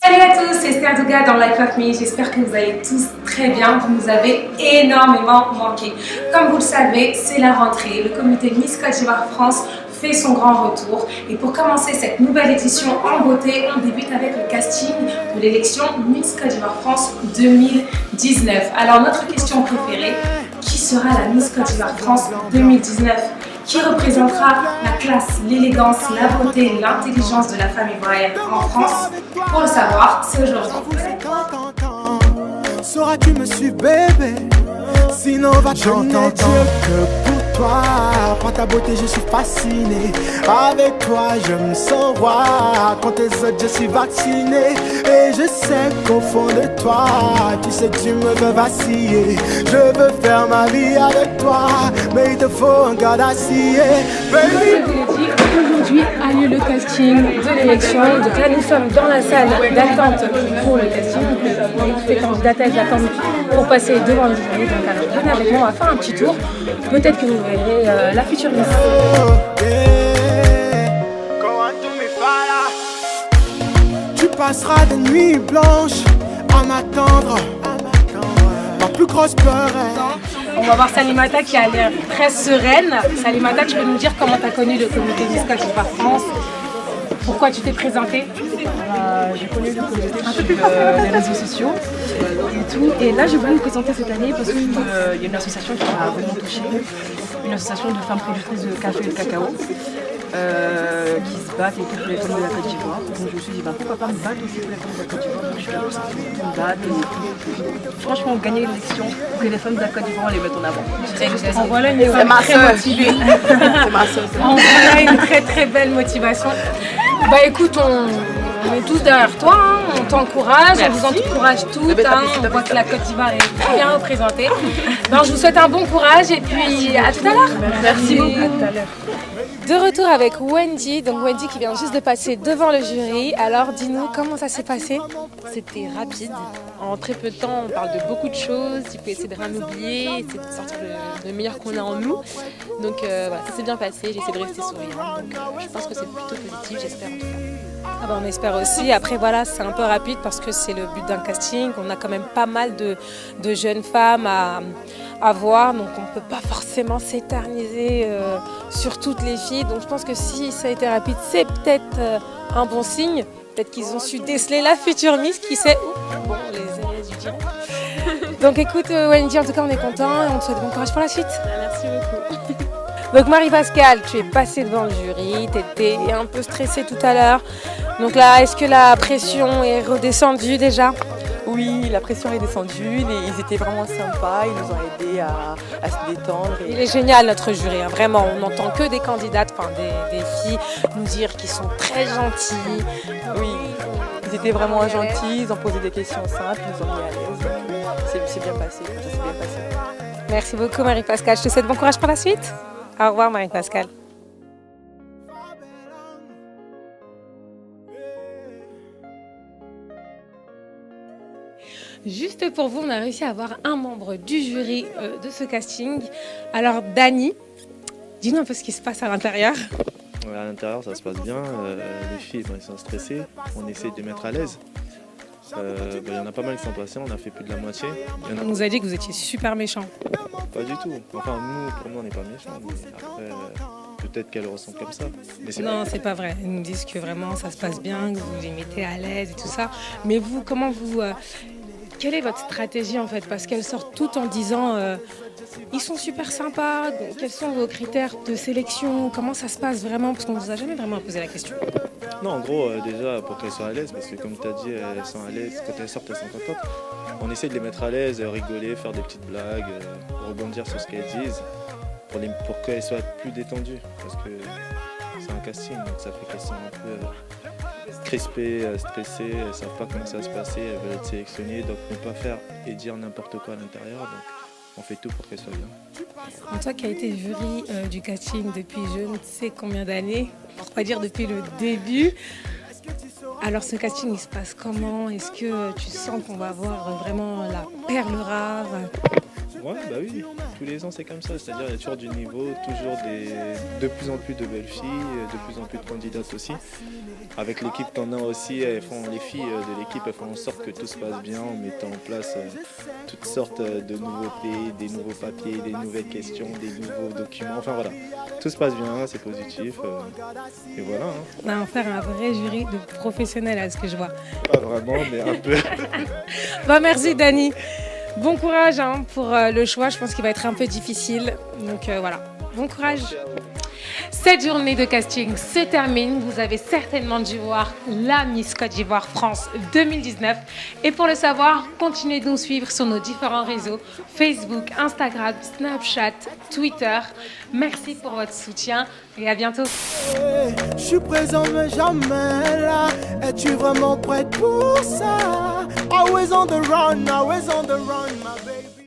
Salut à tous, c'est Esther Douga dans Life of Me. J'espère que vous allez tous très bien. Vous nous avez énormément manqué. Comme vous le savez, c'est la rentrée. Le comité Miss Côte d'Ivoire France fait son grand retour. Et pour commencer cette nouvelle édition en beauté, on débute avec le casting de l'élection Miss Côte d'Ivoire France 2019. Alors notre question préférée, qui sera la Miss Côte d'Ivoire France 2019 ? Qui représentera la classe, l'élégance, la beauté et l'intelligence de la femme ivoirienne en France? Pour le savoir, c'est aujourd'hui. Sauras-tu me suivre, bébé? Sinon, va te n'être que pour toi. Par ta beauté, je suis fasciné. Avec toi, je me sens roi. Quand tes autres, je suis vacciné. Et je sais qu'au fond de toi, tu sais que tu me veux vaciller. Je veux faire ma vie avec toi, mais il te faut un gars d'acier, baby. Aujourd'hui a lieu le casting de l'élection. Donc là, nous sommes dans la salle d'attente pour le casting. Toutes les candidatesses attendent pour passer devant le jury. Donc alors, venez avec moi, on va faire un petit tour. Peut-être que vous verrez la future Miss. Tu passeras des nuits blanches à m'attendre, ma plus grosse peur est... On va voir Salimata qui a l'air très sereine. Salimata, tu peux nous dire comment tu as connu le comité Miss Côte d'Ivoire France? Pourquoi tu t'es présentée? J'ai connu le comité sur les réseaux sociaux et tout. Et là, je voulais me présenter cette année parce qu'il y a une association qui m'a vraiment touchée. Une association de femmes productrices de café et de cacao qui se battent et tout pour les femmes de la Côte d'Ivoire. Donc je me suis dit, pourquoi pas me battre aussi pour les femmes de la Côte d'Ivoire? Donc je suis là pour ça, me battre et tout. Franchement, gagner l'élection pour que les femmes de la Côte d'Ivoire les mettent en avant. En voilà une femme très motivée. C'est ma soeur. En voilà une très très belle motivation. Bah écoute, on est tous derrière toi, hein. On t'encourage, on vous encourage toutes, hein. On voit que la Côte d'Ivoire est bien représentée. Ben, je vous souhaite un bon courage et puis à tout à l'heure. Merci beaucoup. À tout à l'heure. De retour avec Wendy, donc Wendy qui vient juste de passer devant le jury. Alors dis-nous comment ça s'est passé? C'était rapide. En très peu de temps, on parle de beaucoup de choses. Il faut essayer de rien oublier, essayer de sortir le meilleur qu'on a en nous. Donc voilà, ça s'est bien passé. J'ai essayé de rester souriante. Donc je pense que c'est plutôt positif, j'espère en tout cas. Ah ben, on espère aussi. Après voilà, c'est un peu rapide parce que c'est le but d'un casting. On a quand même pas mal de jeunes femmes à voir, donc on ne peut pas forcément s'éterniser sur toutes les filles. Donc je pense que si ça a été rapide, c'est peut-être un bon signe. Peut-être qu'ils ont su déceler la future Miss, qui sait où. Bon, les élèves du diront. Donc écoute Wendy, en tout cas on est content et on te souhaite bon courage pour la suite. Merci beaucoup. Donc Marie-Pascale, tu es passée devant le jury, tu étais un peu stressée tout à l'heure. Donc là, est-ce que la pression est redescendue déjà? Oui, la pression est descendue, ils étaient vraiment sympas, ils nous ont aidés à se détendre. Il est génial notre jury, hein, vraiment, on n'entend que des candidates, enfin des filles nous dire qu'ils sont très gentils. Oui, ils étaient vraiment gentils, ils ont posé des questions simples, ils nous ont mis à l'aise. C'est bien passé, ça s'est bien passé. Merci beaucoup Marie-Pascale, je te souhaite bon courage pour la suite. Au revoir Marie-Pascale. Juste pour vous, on a réussi à avoir un membre du jury de ce casting. Alors Dani, dis-nous un peu ce qui se passe à l'intérieur. À l'intérieur, ça se passe bien. Les filles, elles sont stressées. On essaie de les mettre à l'aise. Il y en a pas mal qui sont passés, on a fait plus de la moitié. On nous a dit que vous étiez super méchants. Pas du tout. Enfin, pour nous, on n'est pas méchants. Mais après, peut-être qu'elles ressentent comme ça. Mais non, c'est pas vrai. Ils nous disent que vraiment ça se passe bien, que vous les mettez à l'aise et tout ça. Mais vous, comment vous... quelle est votre stratégie en fait? Parce qu'elles sortent toutes en disant ils sont super sympas. Quels sont vos critères de sélection? Comment ça se passe vraiment? Parce qu'on ne vous a jamais vraiment posé la question. Non, en gros, déjà pour qu'elles soient à l'aise, parce que comme tu as dit, elles sont à l'aise. Quand elles sortent, elles sont contentes. On essaie de les mettre à l'aise, rigoler, faire des petites blagues, rebondir sur ce qu'elles disent, pour qu'elles soient plus détendues. Parce que c'est un casting, donc ça fait qu'elles sont un peu crispées, stressées, elles ne savent pas comment ça va se passer, elles veulent être sélectionnées, donc ne pas faire et dire n'importe quoi à l'intérieur. Donc on fait tout pour qu'elles soient bien. Toi qui as été jury du casting depuis je ne sais combien d'années, pour pas dire depuis le début, alors ce casting il se passe comment? Est-ce que tu sens qu'on va avoir vraiment la perle rare? Ouais, bah oui, tous les ans c'est comme ça, c'est-à-dire il y a toujours du niveau, toujours de plus en plus de belles filles, de plus en plus de candidates aussi. Avec l'équipe qu'on a aussi, les filles de l'équipe elles font en sorte que tout se passe bien en mettant en place toutes sortes de nouveautés, des nouveaux papiers, des nouvelles questions, des nouveaux documents, enfin voilà. Tout se passe bien, c'est positif, et voilà. Hein. On va en faire un vrai jury de professionnels à ce que je vois. Pas vraiment, mais un peu. Bon, merci Dani. Bon courage pour le choix, je pense qu'il va être un peu difficile. Donc voilà, bon courage. Cette journée de casting se termine. Vous avez certainement dû voir la Miss Côte d'Ivoire France 2019. Et pour le savoir, continuez de nous suivre sur nos différents réseaux, Facebook, Instagram, Snapchat, Twitter. Merci pour votre soutien et à bientôt. Je suis présent mais jamais là. Es-tu vraiment prête pour ça? Always on the run, always on the run.